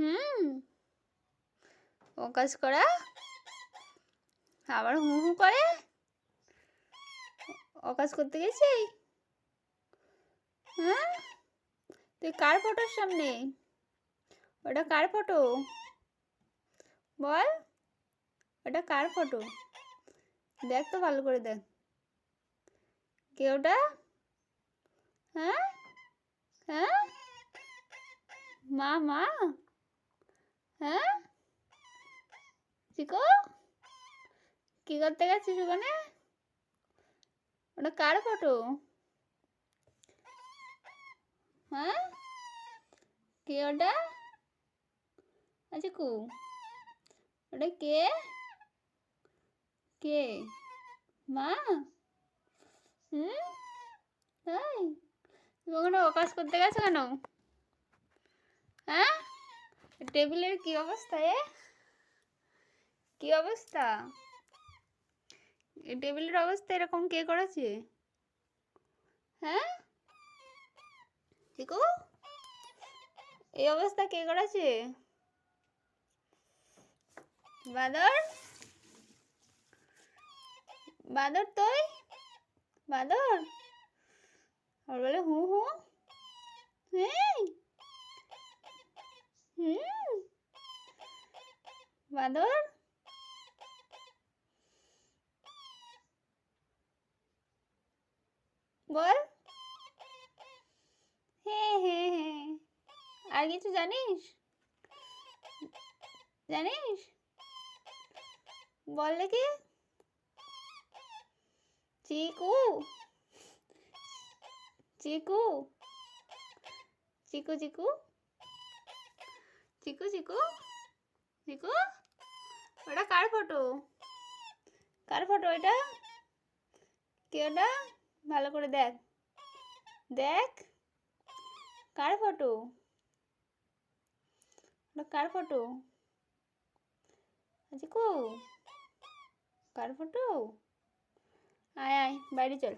হুম, অকাজ করা আবার হু হু করে। অকাজ করতে গেছি। হ্যাঁ, তুই কার ফটোর সামনে? ওটা কার ফটো? বল, ওটা কার ফটো? দেখ তো ভালো করে দেখ। কে ওটা? হ্যাঁ হ্যাঁ, মা মা, হ্যাঁ চিকু, কি করতে গেছিস ওখানে? ওটা কার ফটো? হ্যাঁ, কে ওটা? চিকু, ওটা কে? কে? মা? হুম, তাই তুমি ওখানে অকাজ করতে গেছো কেন? হ্যাঁ, টেবিলের কি অবস্থা? কি অবস্থা? এই টেবিলের অবস্থা এরকম কে করেছে? হ্যাঁ চিকু, এই অবস্থা কে করেছে? বাদর, বাদর তুই, বাদর, আর বলে হু হু। হ্যাঁ, হুম, বাদর, বল। হ্যাঁ হ্যাঁ হ্যাঁ, আর কিছু জানিস? জানিস? বল দেখি। চিকু, চিকু, চিকু, চিকু, চিকু, চিকু, চিকু, ওটা কার ফটো? কার ফটো এটা? কে ওটা? ভালো করে দেখ, দেখ কার ফটো? ওটা কার ফটো? চিকু, কার ফটো? আয় আয় বাইরে চল।